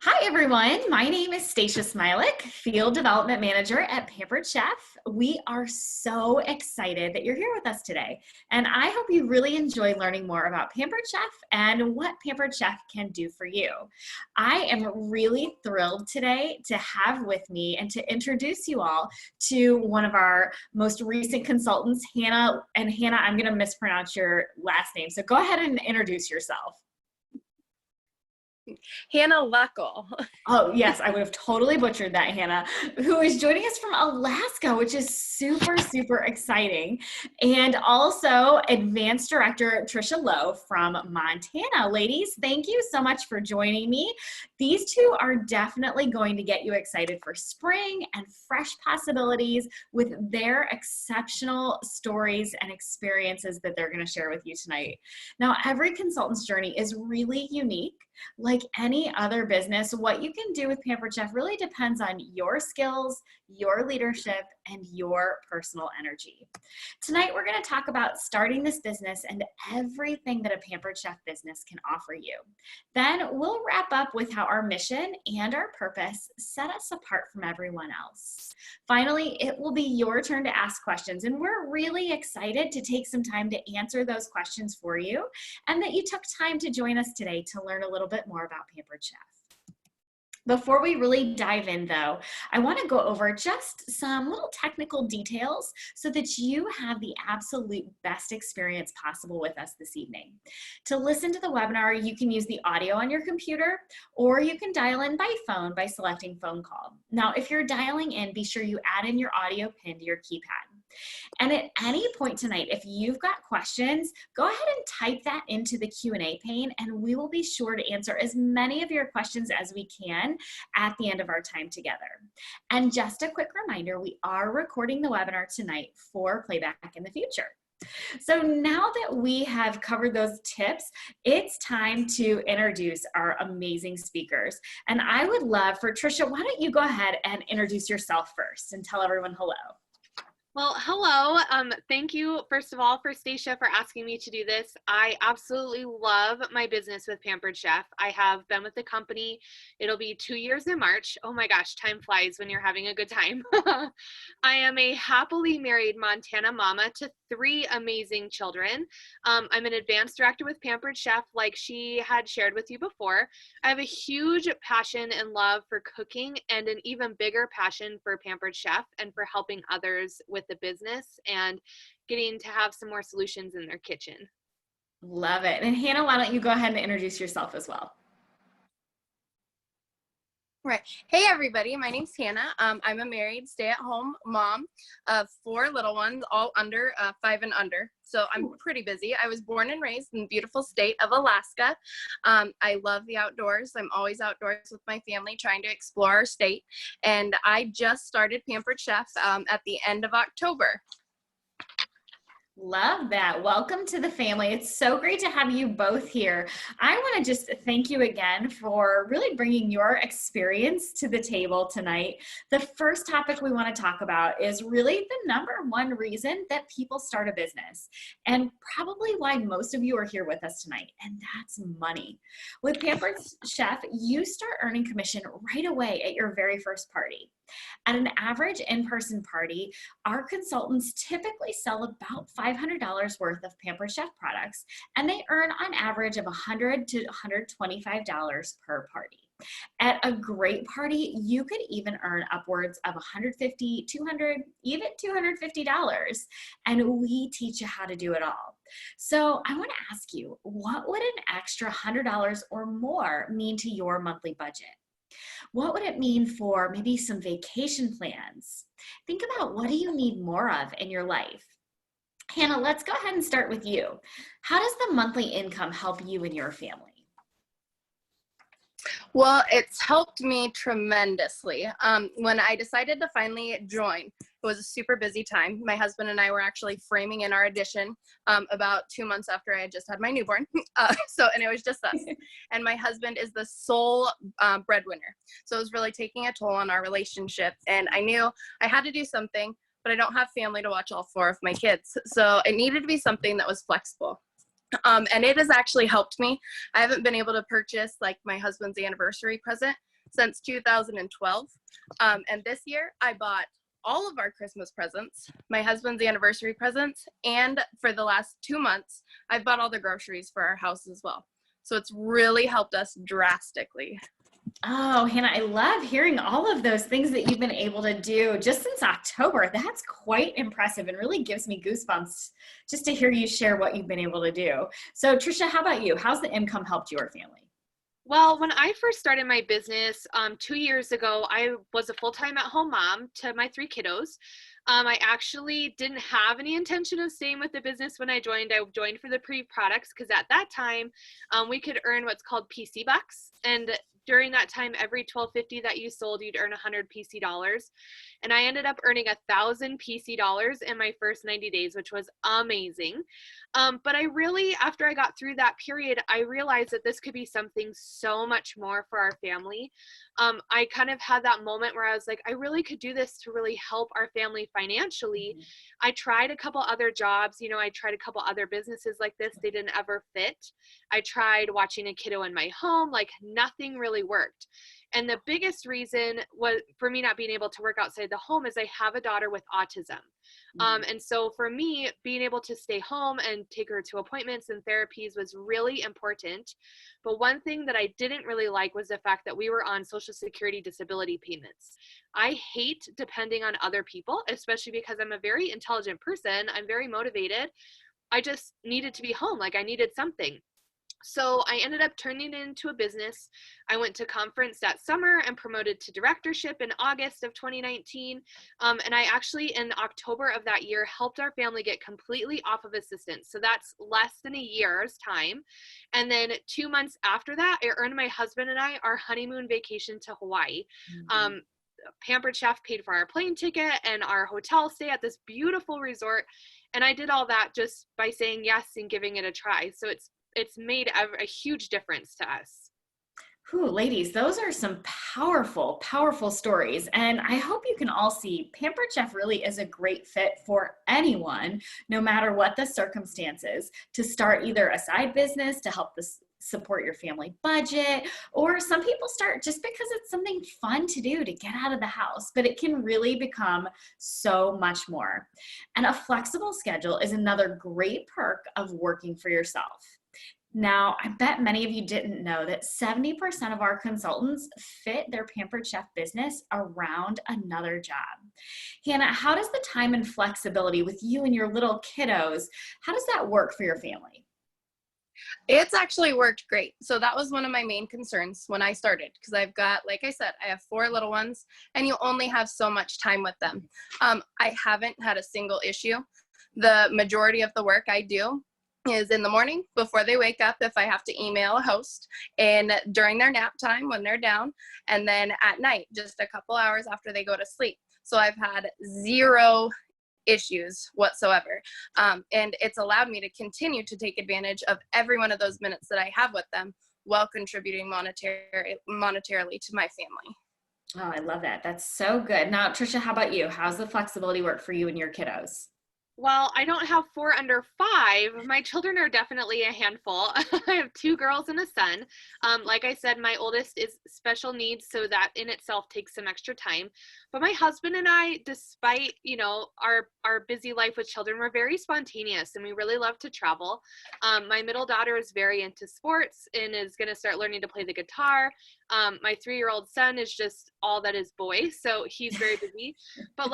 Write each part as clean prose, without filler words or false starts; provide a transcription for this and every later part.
Hi, everyone. My name is Stacia Smilik, Field Development Manager at Pampered Chef. We are so excited that you're here with us today. And I hope you really enjoy learning more about Pampered Chef and what Pampered Chef can do for you. I am really thrilled today to have with me and to introduce you all to one of our most recent consultants, Hannah. And Hannah, I'm going to mispronounce your last name. So go ahead and introduce yourself. Hannah Leckel. Oh, yes, I would have totally butchered that, Hannah, who is joining us from Alaska, which is super, super exciting. And also Advanced Director Trisha Lowe from Montana. Ladies, thank you so much for joining me. These two are definitely going to get you excited for spring and fresh possibilities with their exceptional stories and experiences that they're going to share with you tonight. Now, every consultant's journey is really unique. Like any other business, what you can do with Pampered Chef really depends on your skills, your leadership, and your personal energy. Tonight, we're going to talk about starting this business and everything that a Pampered Chef business can offer you. Then we'll wrap up with how our mission and our purpose set us apart from everyone else. Finally, it will be your turn to ask questions, and we're really excited to take some time to answer those questions for you and that you took time to join us today to learn a little bit more about Pampered Chef. Before we really dive in though, I want to go over just some little technical details so that you have the absolute best experience possible with us this evening. To listen to the webinar, you can use the audio on your computer, or you can dial in by phone by selecting phone call. Now, if you're dialing in, be sure you add in your audio pin to your keypad. And at any point tonight, if you've got questions, go ahead and type that into the Q&A pane, and we will be sure to answer as many of your questions as we can at the end of our time together. And just a quick reminder, we are recording the webinar tonight for playback in the future. So now that we have covered those tips, it's time to introduce our amazing speakers. And I would love for Trisha, why don't you go ahead and introduce yourself first and tell everyone hello. Well, hello. Thank you, first of all, for Stacia for asking me to do this. I absolutely love my business with Pampered Chef. I have been with the company. It'll be 2 years in March. Oh my gosh, time flies when you're having a good time. I am a happily married Montana mama to 3 amazing children. I'm an advanced director with Pampered Chef, like she had shared with you before. I have a huge passion and love for cooking and an even bigger passion for Pampered Chef and for helping others with the business and getting to have some more solutions in their kitchen. Love it. And Hannah, why don't you go ahead and introduce yourself as well? Right. Hey, everybody. My name's Hannah. I'm a married stay-at-home mom of 4 little ones, all under 5 and under. So I'm pretty busy. I was born and raised in the beautiful state of Alaska. I love the outdoors. I'm always outdoors with my family trying to explore our state. And I just started Pampered Chef at the end of October. Love that. Welcome to the family. It's so great to have you both here. I want to just thank you again for really bringing your experience to the table tonight. The first topic we want to talk about is really the #1 reason that people start a business, and probably why most of you are here with us tonight, and that's money. With Pampered Chef, you start earning commission right away at your very first party. At an average in-person party, our consultants typically sell about $500 worth of Pampered Chef products, and they earn on average of $100 to $125 per party. At a great party, you could even earn upwards of $150, $200, even $250, and we teach you how to do it all. So I want to ask you, what would an extra $100 or more mean to your monthly budget? What would it mean for maybe some vacation plans? Think about, what do you need more of in your life? Hannah, let's go ahead and start with you. How does the monthly income help you and your family? Well, it's helped me tremendously. When I decided to finally join, it was a super busy time. My husband and I were actually framing in our addition about 2 months after I had just had my newborn. And it was just us. And my husband is the sole breadwinner. So it was really taking a toll on our relationship. And I knew I had to do something, but I don't have family to watch all 4 of my kids. So it needed to be something that was flexible. And it has actually helped me. I haven't been able to purchase like my husband's anniversary present since 2012. And this year I bought all of our Christmas presents, my husband's anniversary presents, and for the last 2 months, I've bought all the groceries for our house as well. So it's really helped us drastically. Oh, Hannah, I love hearing all of those things that you've been able to do just since October. That's quite impressive and really gives me goosebumps just to hear you share what you've been able to do. So, Trisha, how about you? How's the income helped your family? Well, when I first started my business 2 years ago, I was a full-time at-home mom to my 3 kiddos. I actually didn't have any intention of staying with the business when I joined. I joined for the pre-products because at that time, we could earn what's called PC bucks. And during that time, every $12.50 that you sold, you'd earn 100 PC dollars. And I ended up earning 1,000 PC dollars in my first 90 days, which was amazing. But I really, after I got through that period, I realized that this could be something so much more for our family. I kind of had that moment where I was like, I really could do this to really help our family financially. I tried a couple other jobs, I tried a couple other businesses like this. They didn't ever fit. I tried watching a kiddo in my home, like nothing really worked. And the biggest reason was for me not being able to work outside the home is I have a daughter with autism. And so for me, being able to stay home and take her to appointments and therapies was really important. But one thing that I didn't really like was the fact that we were on Social Security disability payments. I hate depending on other people, especially because I'm a very intelligent person. I'm very motivated. I just needed to be home. Like I needed something. So I ended up turning it into a business. I went to conference that summer and promoted to directorship in August of 2019. And I actually, in October of that year, helped our family get completely off of assistance. So that's less than a year's time. And then 2 months after that, I earned my husband and I our honeymoon vacation to Hawaii. Pampered Chef paid for our plane ticket and our hotel stay at this beautiful resort. And I did all that just by saying yes and giving it a try. So it's made a huge difference to us. Whew, ladies, those are some powerful, powerful stories. And I hope you can all see Pampered Chef really is a great fit for anyone, no matter what the circumstances, to start either a side business to help support your family budget, or some people start just because it's something fun to do to get out of the house, but it can really become so much more. And a flexible schedule is another great perk of working for yourself. Now, I bet many of you didn't know that 70% of our consultants fit their Pampered Chef business around another job. Hannah, how does the time and flexibility with you and your little kiddos, how does that work for your family? It's actually worked great. So that was one of my main concerns when I started, because I've got, like I said, I have 4 little ones and you only have so much time with them. I haven't had a single issue. The majority of the work I do is in the morning before they wake up, if I have to email a host, and during their nap time when they're down, and then at night, just a couple hours after they go to sleep. So I've had 0 issues whatsoever. And it's allowed me to continue to take advantage of every one of those minutes that I have with them while contributing monetarily to my family. Oh, I love that. That's so good. Now, Trisha, how about you? How's the flexibility work for you and your kiddos? Well, I don't have 4 under 5. My children are definitely a handful. I have 2 girls and a son. Like I said, my oldest is special needs, so that in itself takes some extra time. But my husband and I, despite, our busy life with children, we're very spontaneous and we really love to travel. My middle daughter is very into sports and is going to start learning to play the guitar. My 3-year-old son is just all that is boy, so he's very busy. But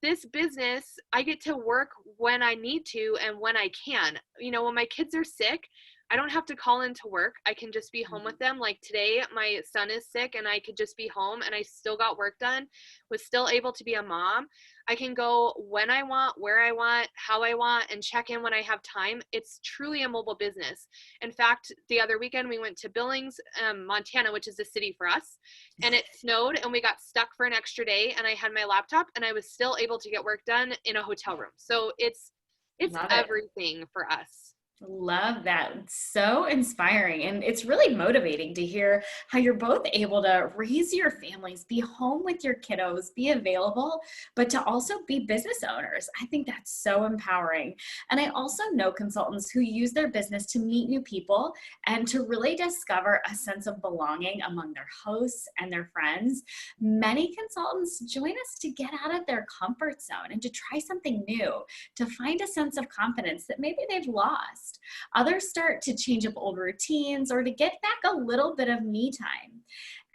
this business, I get to work when I need to and when I can. When my kids are sick, I don't have to call into work. I can just be home with them. Like today, my son is sick and I could just be home and I still got work done, was still able to be a mom. I can go when I want, where I want, how I want, and check in when I have time. It's truly a mobile business. In fact, the other weekend we went to Billings, Montana, which is a city for us, and it snowed and we got stuck for an extra day, and I had my laptop and I was still able to get work done in a hotel room. So it's everything for us. Love that. So inspiring. And it's really motivating to hear how you're both able to raise your families, be home with your kiddos, be available, but to also be business owners. I think that's so empowering. And I also know consultants who use their business to meet new people and to really discover a sense of belonging among their hosts and their friends. Many consultants join us to get out of their comfort zone and to try something new, to find a sense of confidence that maybe they've lost. Others start to change up old routines or to get back a little bit of me time.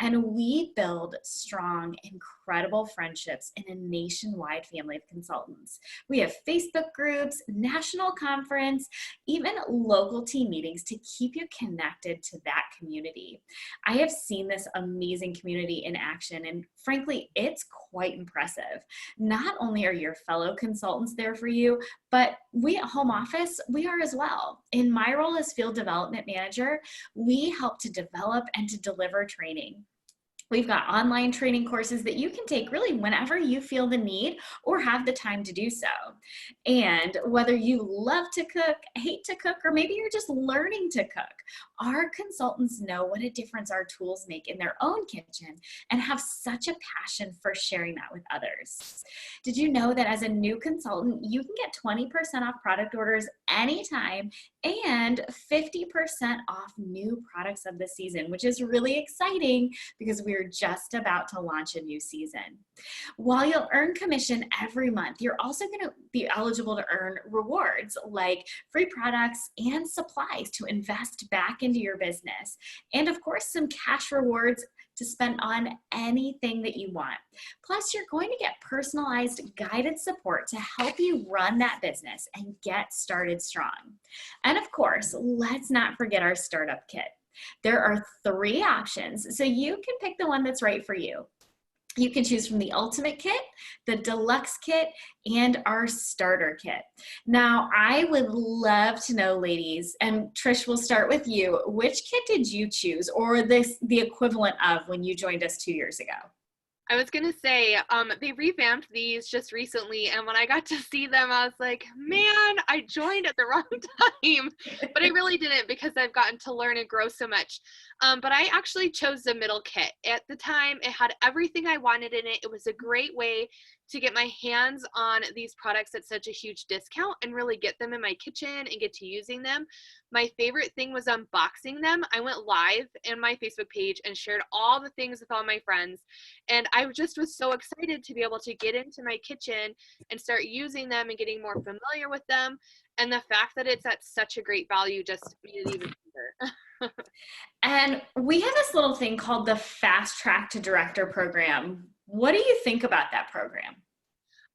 And we build strong, incredible friendships in a nationwide family of consultants. We have Facebook groups, national conference, even local team meetings to keep you connected to that community. I have seen this amazing community in action, and frankly, it's quite impressive. Not only are your fellow consultants there for you, but we at home office, we are as well. In my role as field development manager, we help to develop and to deliver training. We've got online training courses that you can take really whenever you feel the need or have the time to do so. And whether you love to cook, hate to cook, or maybe you're just learning to cook, our consultants know what a difference our tools make in their own kitchen and have such a passion for sharing that with others. Did you know that as a new consultant, you can get 20% off product orders anytime and 50% off new products of the season, which is really exciting because we're just about to launch a new season. While you'll earn commission every month, you're also going to be eligible to earn rewards like free products and supplies to invest back into your business. And of course, some cash rewards to spend on anything that you want. Plus, you're going to get personalized guided support to help you run that business and get started strong. And of course, let's not forget our startup kit. There are 3 options, so you can pick the one that's right for you. You can choose from the Ultimate Kit, the Deluxe Kit, and our Starter Kit. Now, I would love to know, ladies, and Trish, we'll start with you. Which kit did you choose, or the equivalent of when you joined us 2 years ago? I was gonna say, they revamped these just recently, and when I got to see them, I was like, man, I joined at the wrong time. But I really didn't, because I've gotten to learn and grow so much. But I actually chose the middle kit. At the time, it had everything I wanted in it. It was a great way to get my hands on these products at such a huge discount and really get them in my kitchen and get to using them. My favorite thing was unboxing them. I went live in my Facebook page and shared all the things with all my friends. And I just was so excited to be able to get into my kitchen and start using them and getting more familiar with them. And the fact that it's at such a great value just made it even better. And we have this little thing called the Fast Track to Director program. What do you think about that program?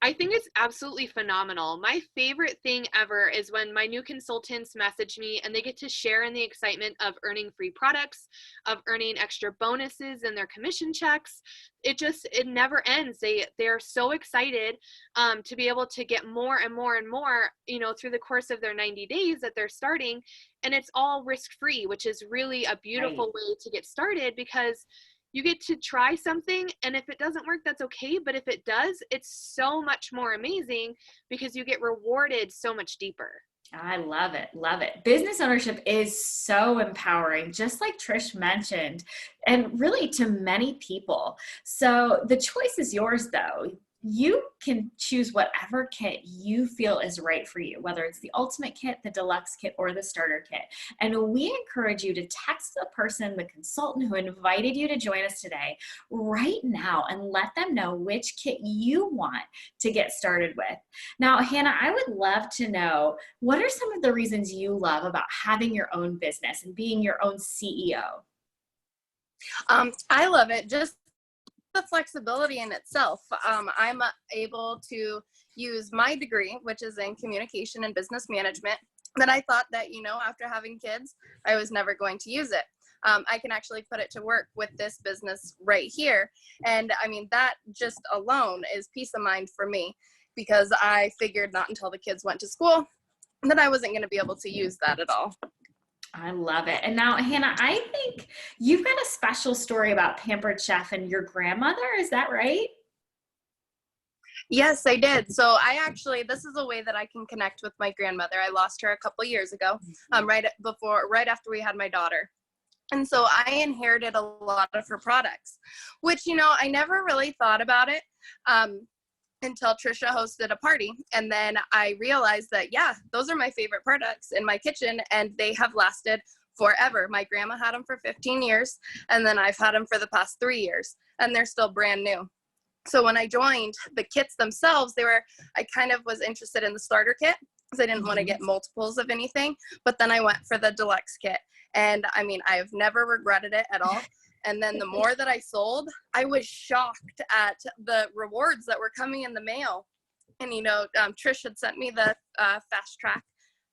I think it's absolutely phenomenal. My favorite thing ever is when my new consultants message me and they get to share in the excitement of earning free products, of earning extra bonuses in their commission checks. It never ends. They're so excited to be able to get more and more and more, through the course of their 90 days that they're starting. And it's all risk-free, which is really a beautiful way to get started, because you get to try something, and if it doesn't work, that's okay. But if it does, it's so much more amazing because you get rewarded so much deeper. I love it. Love it. Business ownership is so empowering, just like Trish mentioned, and really to many people. So the choice is yours, though. You can choose whatever kit you feel is right for you, whether it's the Ultimate Kit, the Deluxe Kit, or the Starter Kit. And we encourage you to text the person, the consultant who invited you to join us today right now and let them know which kit you want to get started with. Now, Hannah, I would love to know, what are some of the reasons you love about having your own business and being your own CEO? I love it. Just the flexibility in itself. I'm able to use my degree, which is in communication and business management, that I thought that, after having kids, I was never going to use it. I can actually put it to work with this business right here. And I mean, that just alone is peace of mind for me, because I figured not until the kids went to school that I wasn't going to be able to use that at all. I love it. And now, Hannah, I think you've got a special story about Pampered Chef and your grandmother. Is that right? Yes, I did. So this is a way that I can connect with my grandmother. I lost her a couple years ago, right after we had my daughter. And so I inherited a lot of her products, which, I never really thought about it until Trisha hosted a party. And then I realized that, yeah, those are my favorite products in my kitchen, and they have lasted forever. My grandma had them for 15 years, and then I've had them for the past 3 years, and they're still brand new. So when I joined, the kits themselves, I kind of was interested in the starter kit because I didn't want to get multiples of anything. But then I went for the deluxe kit. And I mean, I have never regretted it at all. And then the more that I sold, I was shocked at the rewards that were coming in the mail. And, Trish had sent me the fast track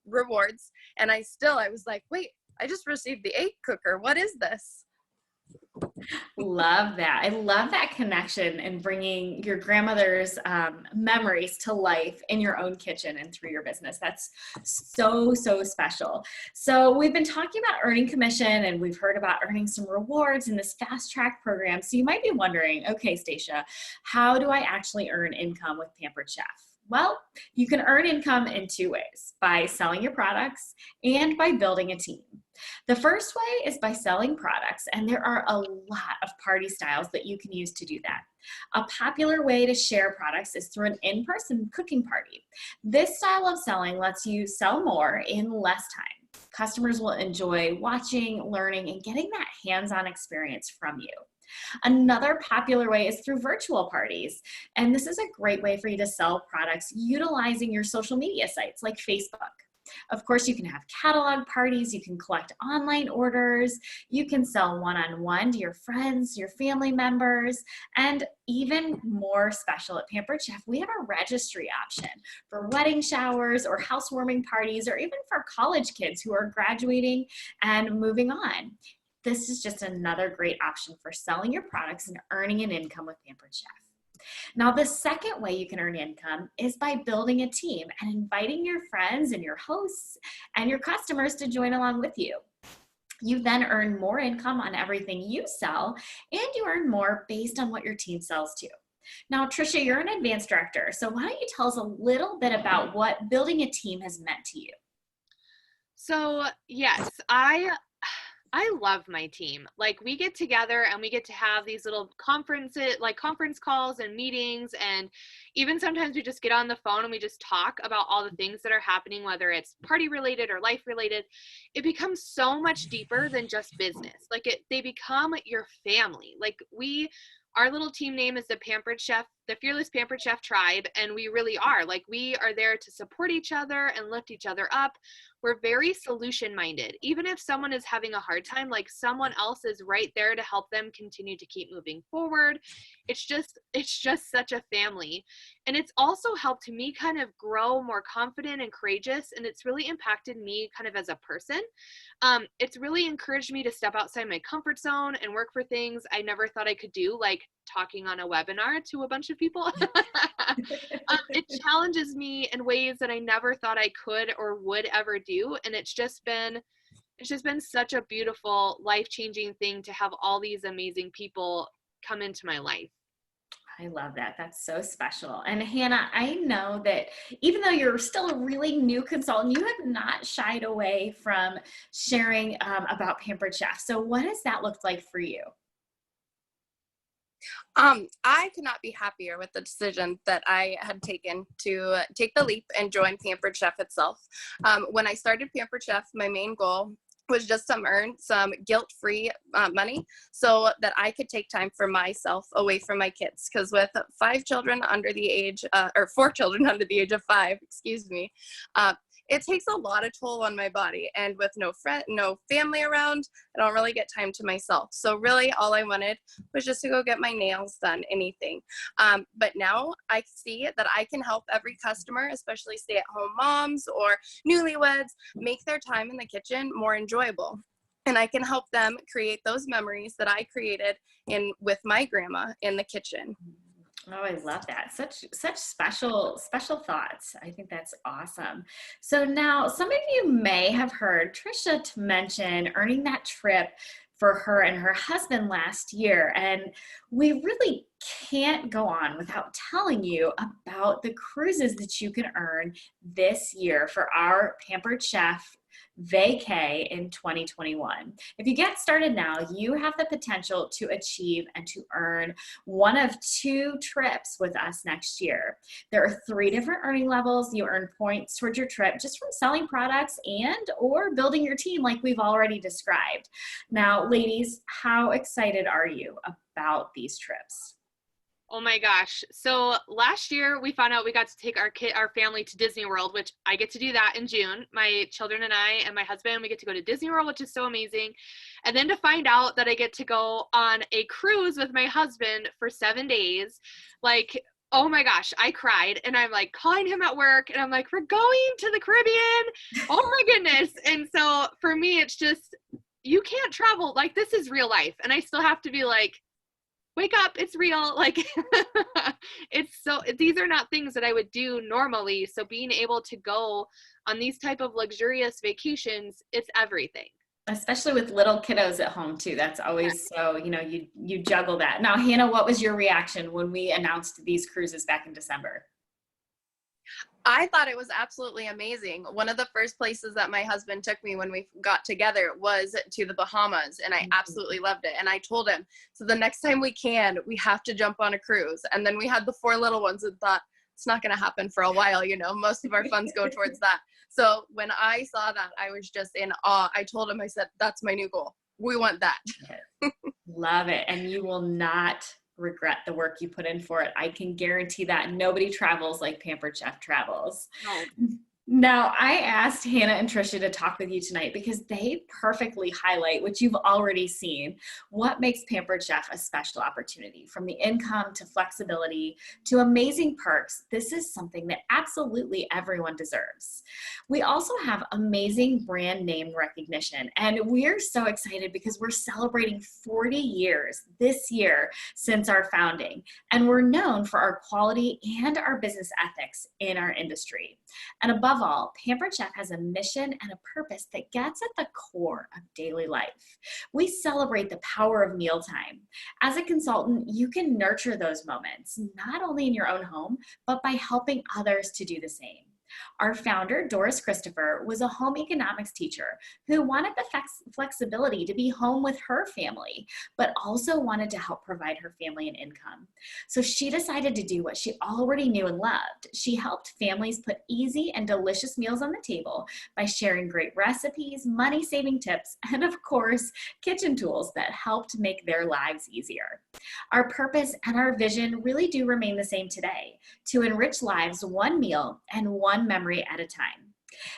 rewards. And I was like, wait, I just received the egg cooker. What is this? Love that. I love that connection and bringing your grandmother's memories to life in your own kitchen and through your business. That's so, so special. So we've been talking about earning commission, and we've heard about earning some rewards in this fast track program. So you might be wondering, okay, Stacia, how do I actually earn income with Pampered Chef? Well, you can earn income in 2 ways: by selling your products and by building a team. The first way is by selling products, and there are a lot of party styles that you can use to do that. A popular way to share products is through an in-person cooking party. This style of selling lets you sell more in less time. Customers will enjoy watching, learning, and getting that hands-on experience from you. Another popular way is through virtual parties. And this is a great way for you to sell products utilizing your social media sites like Facebook. Of course, you can have catalog parties, you can collect online orders, you can sell one-on-one to your friends, your family members, and even more special at Pampered Chef, we have a registry option for wedding showers or housewarming parties, or even for college kids who are graduating and moving on. This is just another great option for selling your products and earning an income with Pampered Chef. Now, the second way you can earn income is by building a team and inviting your friends and your hosts and your customers to join along with you. You then earn more income on everything you sell, and you earn more based on what your team sells too. Now, Trisha, you're an advanced director, so why don't you tell us a little bit about what building a team has meant to you? So yes, I love my team. Like, we get together and we get to have these little conferences, like conference calls and meetings. And even sometimes we just get on the phone and we just talk about all the things that are happening, whether it's party related or life related. It becomes so much deeper than just business. They become your family. Our little team name is the Pampered Chef, the Fearless Pampered Chef Tribe. And we really are. We are there to support each other and lift each other up. We're very solution minded. Even if someone is having a hard time, someone else is right there to help them continue to keep moving forward. It's just such a family. And it's also helped me kind of grow more confident and courageous. And it's really impacted me kind of as a person. It's really encouraged me to step outside my comfort zone and work for things I never thought I could do, like talking on a webinar to a bunch of people. It challenges me in ways that I never thought I could or would ever do. And it's just been such a beautiful, life-changing thing to have all these amazing people come into my life. I love that. That's so special. And Hannah, I know that even though you're still a really new consultant, you have not shied away from sharing about Pampered Chef. So what has that looked like for you? I could not be happier with the decision that I had taken to take the leap and join Pampered Chef itself. When I started Pampered Chef, my main goal was just to earn some guilt-free money so that I could take time for myself away from my kids. Because with 4 children under the age of 5, it takes a lot of toll on my body. And with no family around, I don't really get time to myself. So really all I wanted was just to go get my nails done, anything. But now I see that I can help every customer, especially stay-at-home moms or newlyweds, make their time in the kitchen more enjoyable. And I can help them create those memories that I created with my grandma in the kitchen. Oh, I love that. Such special thoughts. I think that's awesome. So now some of you may have heard Trisha mention earning that trip for her and her husband last year. And we really can't go on without telling you about the cruises that you can earn this year for our Pampered Chef vacay in 2021. If you get started now, you have the potential to achieve and to earn one of 2 trips with us next year. There are 3 different earning levels. You earn points towards your trip just from selling products and or building your team like we've already described. Now, ladies, how excited are you about these trips? Oh my gosh. So last year we found out we got to take our family to Disney World, which I get to do that in June. My children and I and my husband, we get to go to Disney World, which is so amazing. And then to find out that I get to go on a cruise with my husband for 7 days, like, oh my gosh, I cried, and I'm like calling him at work and I'm like, we're going to the Caribbean. Oh my goodness. And so for me, it's just, you can't travel. Like, this is real life. And I still have to be like, wake up, it's real. Like, these are not things that I would do normally. So being able to go on these type of luxurious vacations, it's everything. Especially with little kiddos at home too. That's always so, you juggle that. Now, Hannah, what was your reaction when we announced these cruises back in December? I thought it was absolutely amazing. One of the first places that my husband took me when we got together was to the Bahamas, and I absolutely loved it. And I told him, so the next time we have to jump on a cruise. And then we had the 4 little ones and thought, it's not going to happen for a while. Most of our funds go towards that. So when I saw that, I was just in awe. I told him, I said, that's my new goal. We want that. Love it. And you will not regret the work you put in for it. I can guarantee that. Nobody travels like Pampered Chef travels. No. Now, I asked Hannah and Trisha to talk with you tonight because they perfectly highlight what you've already seen. What makes Pampered Chef a special opportunity? From the income to flexibility to amazing perks, this is something that absolutely everyone deserves. We also have amazing brand name recognition, and we're so excited because we're celebrating 40 years this year since our founding, and we're known for our quality and our business ethics in our industry. And above all, Pampered Chef has a mission and a purpose that gets at the core of daily life. We celebrate the power of mealtime. As a consultant, you can nurture those moments, not only in your own home, but by helping others to do the same. Our founder, Doris Christopher, was a home economics teacher who wanted the flexibility to be home with her family, but also wanted to help provide her family an income. So she decided to do what she already knew and loved. She helped families put easy and delicious meals on the table by sharing great recipes, money-saving tips, and of course, kitchen tools that helped make their lives easier. Our purpose and our vision really do remain the same today: to enrich lives one meal and one memory at a time.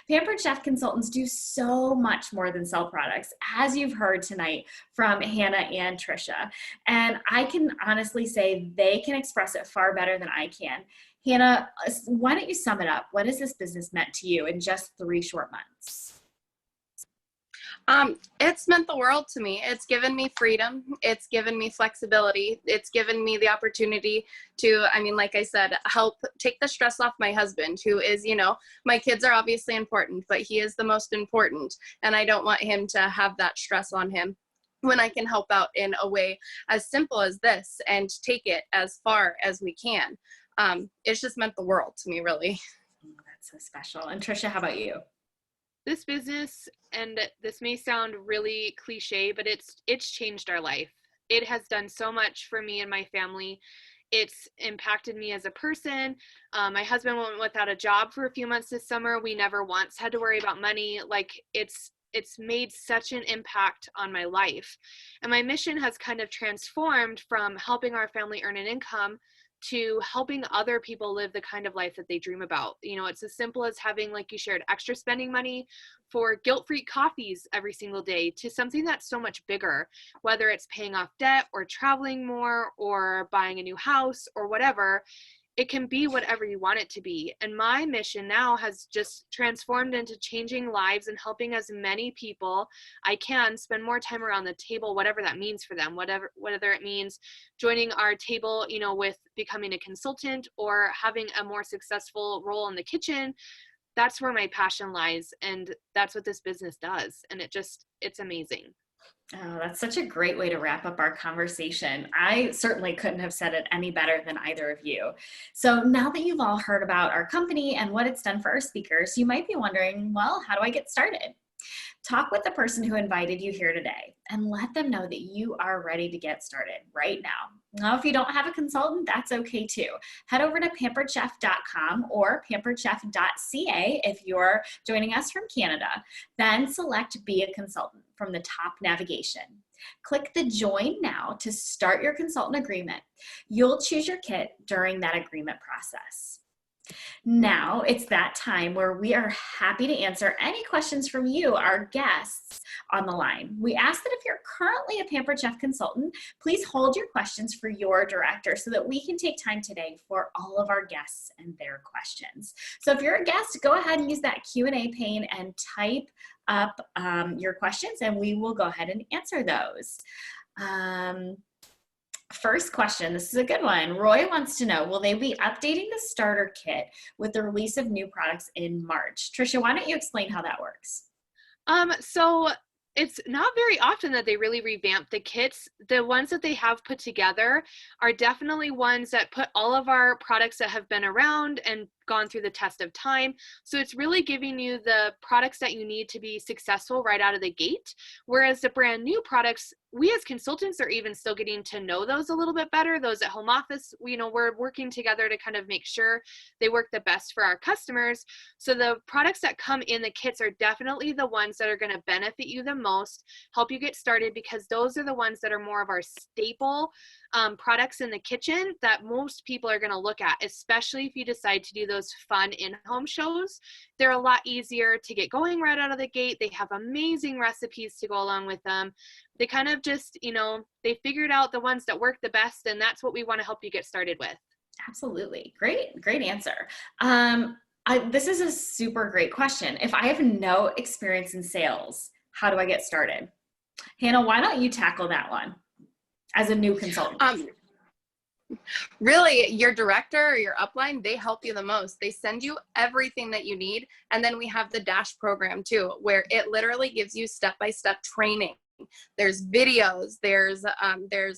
Pampered Chef consultants do so much more than sell products, as you've heard tonight from Hannah and Trisha. And I can honestly say they can express it far better than I can. Hannah, why don't you sum it up? What has this business meant to you in just 3 short months? It's meant the world to me. It's given me freedom. It's given me flexibility. It's given me the opportunity to, like I said, help take the stress off my husband, who is, my kids are obviously important, but he is the most important. And I don't want him to have that stress on him when I can help out in a way as simple as this and take it as far as we can. It's just meant the world to me, really. That's so special. And Trisha, how about you? This business, and this may sound really cliche, but it's changed our life. It has done so much for me and my family. It's impacted me as a person. My husband went without a job for a few months this summer. We never once had to worry about money. Like, it's made such an impact on my life. And my mission has kind of transformed from helping our family earn an income to helping other people live the kind of life that they dream about. It's as simple as having, like you shared, extra spending money for guilt-free coffees every single day, to something that's so much bigger, whether it's paying off debt or traveling more or buying a new house or whatever. It can be whatever you want it to be. And my mission now has just transformed into changing lives and helping as many people I can spend more time around the table, whatever that means for them, whether it means joining our table, with becoming a consultant or having a more successful role in the kitchen. That's where my passion lies. And that's what this business does. And it's amazing. Oh, that's such a great way to wrap up our conversation. I certainly couldn't have said it any better than either of you. So now that you've all heard about our company and what it's done for our speakers, you might be wondering, well, how do I get started? Talk with the person who invited you here today and let them know that you are ready to get started right now. Now, if you don't have a consultant, that's okay too. Head over to pamperedchef.com or pamperedchef.ca if you're joining us from Canada. Then select Be a Consultant from the top navigation. Click the Join Now to start your consultant agreement. You'll choose your kit during that agreement process. Now it's that time where we are happy to answer any questions from you, our guests, on the line. We ask that if you're currently a Pampered Chef consultant, please hold your questions for your director so that we can take time today for all of our guests and their questions. So if you're a guest, go ahead and use that Q&A pane and type up your questions and we will go ahead and answer those. First question, this is a good one. Roy wants to know, will they be updating the starter kit with the release of new products in March? Trisha, why don't you explain how that works? So it's not very often that they really revamp the kits. The ones that they have put together are definitely ones that put all of our products that have been around and gone through the test of time. So it's really giving you the products that you need to be successful right out of the gate. Whereas the brand new products, we as consultants are even still getting to know those a little bit better. Those at home office, we're working together to kind of make sure they work the best for our customers. So the products that come in the kits are definitely the ones that are going to benefit you the most, help you get started, because those are the ones that are more of our staple products in the kitchen that most people are going to look at, especially if you decide to do those fun in-home shows. They're a lot easier to get going right out of the gate. They have amazing recipes to go along with them. They kind of just, they figured out the ones that work the best, and that's what we want to help you get started with. Absolutely. Great answer. This is a super great question. If I have no experience in sales, how do I get started? Hannah, why don't you tackle that one as a new consultant? Really, your director or your upline, they help you the most. They send you everything that you need. And then we have the Dash program too, where it literally gives you step-by-step training. There's videos, there's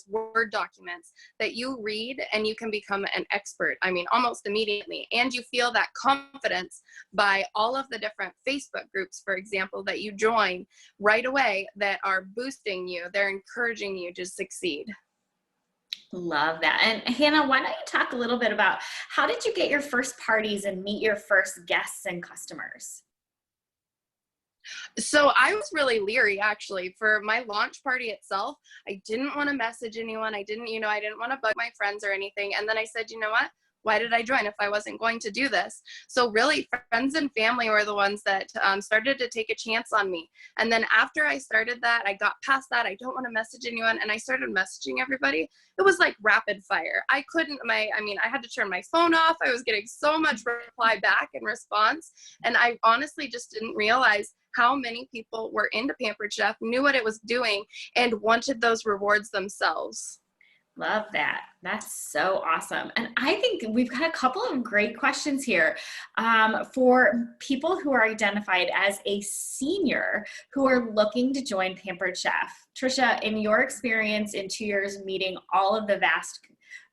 Word documents that you read and you can become an expert. I mean, almost immediately. And you feel that confidence by all of the different Facebook groups, for example, that you join right away that are boosting you. They're encouraging you to succeed. Love that. And Hannah, why don't you talk a little bit about how did you get your first parties and meet your first guests and customers? So I was really leery actually for my launch party itself. I didn't want to message anyone. I didn't want to bug my friends or anything. And then I said, you know what? Why did I join if I wasn't going to do this? So really, friends and family were the ones that started to take a chance on me. And then after I started that, I got past that. I don't want to message anyone. And I started messaging everybody. It was like rapid fire. I had to turn my phone off. I was getting so much reply back and response. And I honestly just didn't realize how many people were into Pampered Chef, knew what it was doing, and wanted those rewards themselves. Love that. That's so awesome. And I think we've got a couple of great questions here for people who are identified as a senior who are looking to join Pampered Chef. Trisha, in your experience in 2 years meeting all of the vast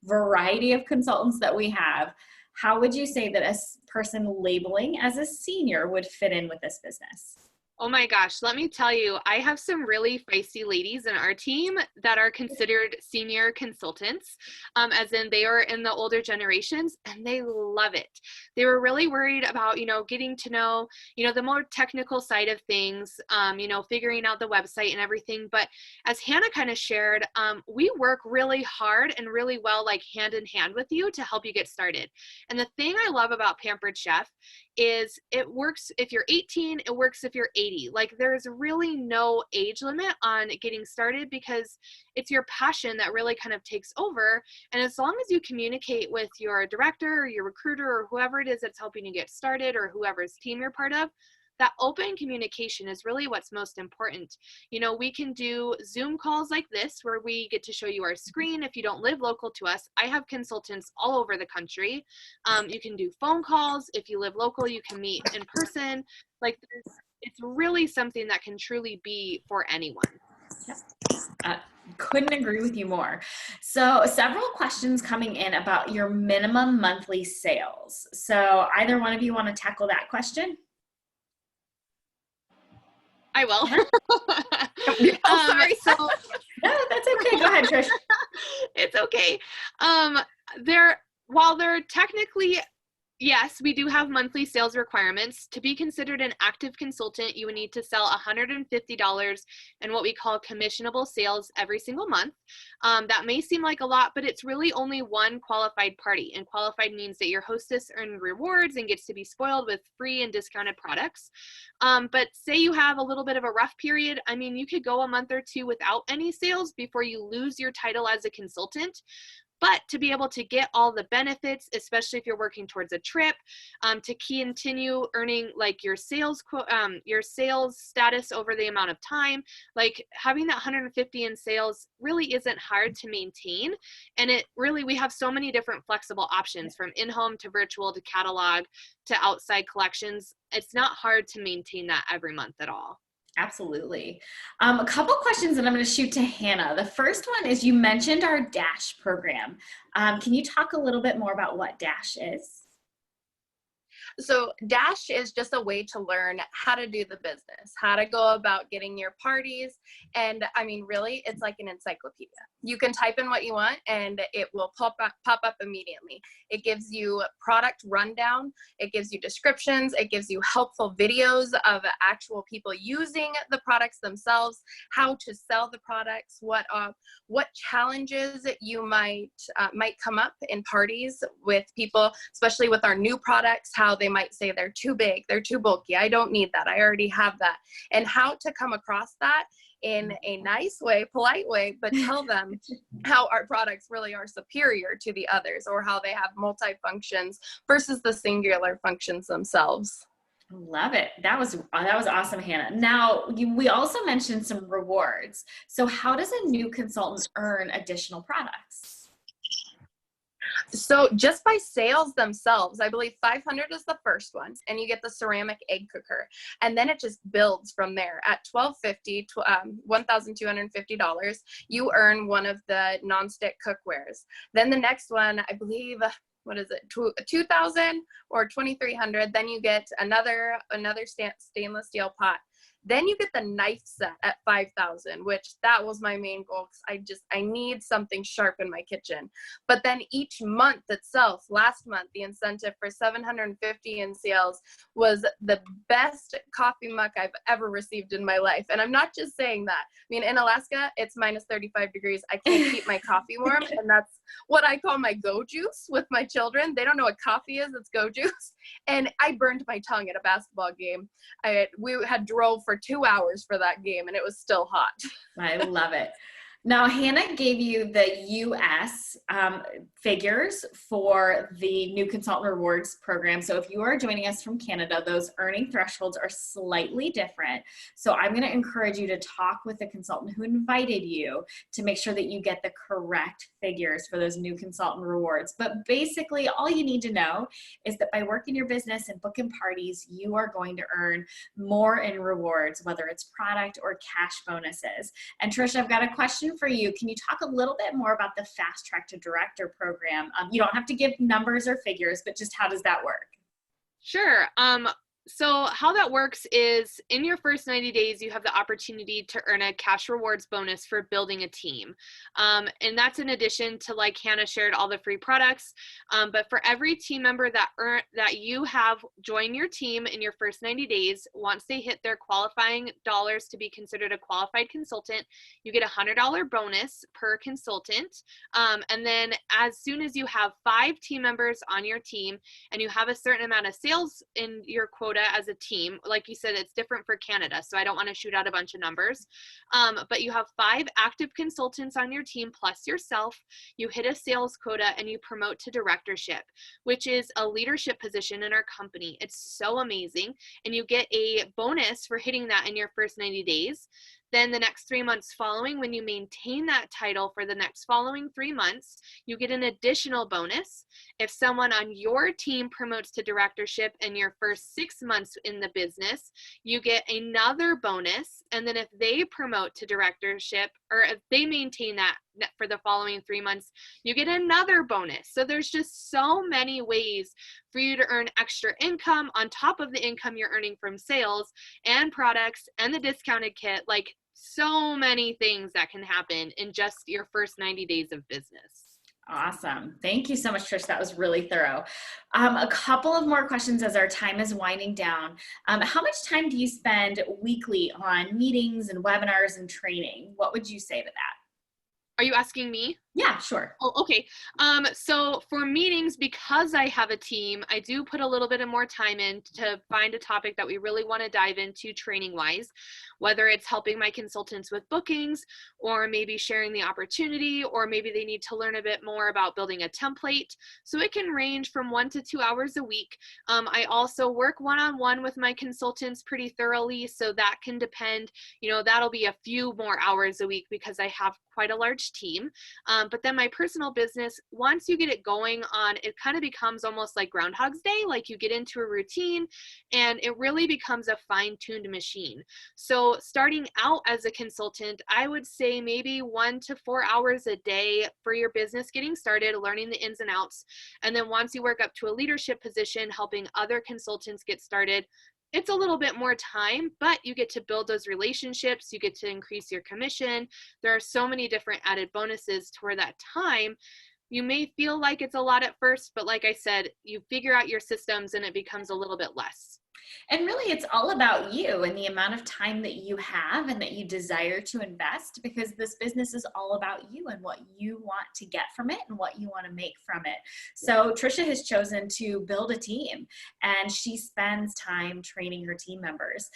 variety of consultants that we have, how would you say that a person labeling as a senior would fit in with this business? Oh my gosh, let me tell you, I have some really feisty ladies in our team that are considered senior consultants, as in they are in the older generations and they love it. They were really worried about, getting to know, the more technical side of things, figuring out the website and everything. But as Hannah kind of shared, we work really hard and really well, like hand in hand with you to help you get started. And the thing I love about Pampered Chef is it works if you're 18, it works if you're 80. Like there's really no age limit on getting started because it's your passion that really kind of takes over. And as long as you communicate with your director or your recruiter or whoever it is that's helping you get started or whoever's team you're part of, that open communication is really what's most important. We can do Zoom calls like this where we get to show you our screen. If you don't live local to us, I have consultants all over the country. You can do phone calls. If you live local, you can meet in person. Like it's really something that can truly be for anyone. Yep. Uh, couldn't agree with you more. So several questions coming in about your minimum monthly sales. So either one of you want to tackle that question? I will. Sorry. So No, that's okay. Go ahead, Trish. it's okay. There, while they're technically, yes, we do have monthly sales requirements. To be considered an active consultant, you would need to sell $150 in what we call commissionable sales every single month. That may seem like a lot, but it's really only one qualified party. And qualified means that your hostess earns rewards and gets to be spoiled with free and discounted products. But say you have a little bit of a rough period. I mean, you could go a month or two without any sales before you lose your title as a consultant. But to be able to get all the benefits, especially if you're working towards a trip, to continue earning like your sales status over the amount of time, like having that 150 in sales really isn't hard to maintain. And it really, we have so many different flexible options from in-home to virtual to catalog to outside collections. It's not hard to maintain that every month at all. Absolutely. A couple questions that I'm going to shoot to Hannah. The first one is you mentioned our Dash program. Can you talk a little bit more about what Dash is? So Dash is just a way to learn how to do the business, how to go about getting your parties. And I mean, really, it's like an encyclopedia. You can type in what you want and it will pop up immediately. It gives you product rundown. It gives you descriptions. It gives you helpful videos of actual people using the products themselves, how to sell the products, what challenges you might come up in parties with people, especially with our new products, how they might say they're too big, they're too bulky, I don't need that, I already have that, and how to come across that in a nice way, polite way, but tell them how our products really are superior to the others, or how they have multi-functions versus the singular functions themselves. Love it. That was awesome, Hannah. Now, we also mentioned some rewards. So how does a new consultant earn additional products? So just by sales themselves, I believe 500 is the first one, and you get the ceramic egg cooker, and then it just builds from there. At $1,250, you earn one of the nonstick cookwares. Then the next one, I believe, what is it, 2,000 or 2,300. Then you get another stainless steel pot. Then you get the knife set at 5,000, which that was my main goal, because I need something sharp in my kitchen. But then each month itself, last month, the incentive for 750 in sales was the best coffee mug I've ever received in my life. And I'm not just saying that. I mean, in Alaska, it's minus 35 degrees. I can't keep my coffee warm. And that's what I call my go juice with my children. They don't know what coffee is. It's go juice. And I burned my tongue at a basketball game. We had drove for 2 hours for that game, and it was still hot. I love it. Now, Hannah gave you the US figures for the new consultant rewards program. So if you are joining us from Canada, those earning thresholds are slightly different. So I'm going to encourage you to talk with the consultant who invited you to make sure that you get the correct figures for those new consultant rewards. But basically, all you need to know is that by working your business and booking parties, you are going to earn more in rewards, whether it's product or cash bonuses. And Trish, I've got a question for you. Can you talk a little bit more about the Fast Track to Director program? You don't have to give numbers or figures, but just how does that work? Sure. So how that works is in your first 90 days, you have the opportunity to earn a cash rewards bonus for building a team. And that's in addition to, like Hannah shared, all the free products. But for every team member that you have join your team in your first 90 days, once they hit their qualifying dollars to be considered a qualified consultant, you get a $100 bonus per consultant. And then as soon as you have 5 team members on your team and you have a certain amount of sales in your quota as a team, like you said, it's different for Canada, so I don't want to shoot out a bunch of numbers, but you have 5 active consultants on your team plus yourself, you hit a sales quota and you promote to directorship, which is a leadership position in our company. It's so amazing, and you get a bonus for hitting that in your first 90 days. Then the next 3 months following, when you maintain that title for the next following 3 months, you get an additional bonus. If someone on your team promotes to directorship in your first 6 months in the business, you get another bonus. And then if they promote to directorship, or if they maintain that for the following 3 months, you get another bonus. So there's just so many ways for you to earn extra income on top of the income you're earning from sales and products and the discounted kit. Like, so many things that can happen in just your first 90 days of business. Awesome. Thank you so much, Trish. That was really thorough. A couple of more questions as our time is winding down. How much time do you spend weekly on meetings and webinars and training? What would you say to that? Are you asking me? Yeah, sure. Oh, okay. So for meetings, because I have a team, I do put a little bit of more time in to find a topic that we really want to dive into training wise, whether it's helping my consultants with bookings, or maybe sharing the opportunity, or maybe they need to learn a bit more about building a template. So it can range from 1 to 2 hours a week. I also work one-on-one with my consultants pretty thoroughly. So that can depend, that'll be a few more hours a week because I have quite a large team. But then my personal business, once you get it going on, it kind of becomes almost like Groundhog's Day. Like, you get into a routine and it really becomes a fine-tuned machine. So starting out as a consultant, I would say maybe 1 to 4 hours a day for your business getting started, learning the ins and outs. And then once you work up to a leadership position, helping other consultants get started, it's a little bit more time, but you get to build those relationships. You get to increase your commission. There are so many different added bonuses to where that time, you may feel like it's a lot at first, but like I said, you figure out your systems and it becomes a little bit less. And really, it's all about you and the amount of time that you have and that you desire to invest, because this business is all about you and what you want to get from it and what you want to make from it. So Trisha has chosen to build a team, and she spends time training her team members.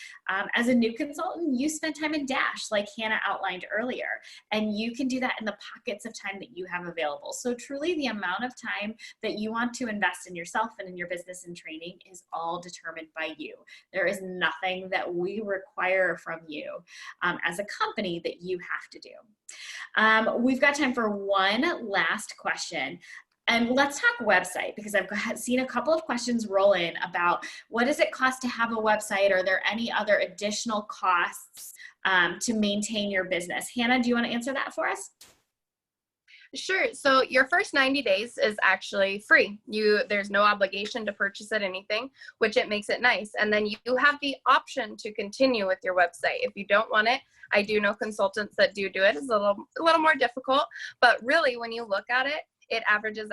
As a new consultant, you spend time in Dash, like Hannah outlined earlier, and you can do that in the pockets of time that you have available. So truly, the amount of time that you want to invest in yourself and in your business and training is all determined by you. There is nothing that we require from you as a company that you have to do. We've got time for one last question. And let's talk website, because I've seen a couple of questions roll in about what does it cost to have a website? Are there any other additional costs to maintain your business? Hannah, do you want to answer that for us? Sure. So your first 90 days is actually free. There's no obligation to purchase it anything, which it makes it nice. And then you have the option to continue with your website. If you don't want it, I do know consultants that do it. It's a little more difficult, but really when you look at it, it averages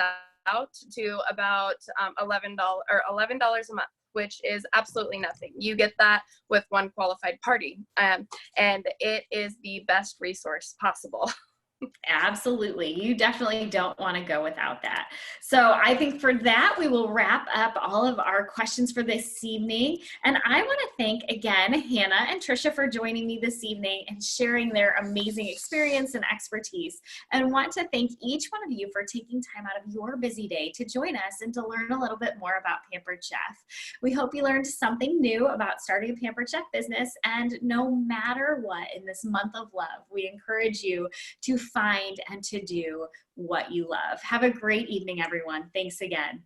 out to about $11 a month, which is absolutely nothing. You get that with one qualified party, and it is the best resource possible. Absolutely. You definitely don't want to go without that. So I think for that, we will wrap up all of our questions for this evening. And I want to thank again, Hannah and Trisha, for joining me this evening and sharing their amazing experience and expertise. And want to thank each one of you for taking time out of your busy day to join us and to learn a little bit more about Pampered Chef. We hope you learned something new about starting a Pampered Chef business. And no matter what, in this month of love, we encourage you to find and to do what you love. Have a great evening, everyone. Thanks again.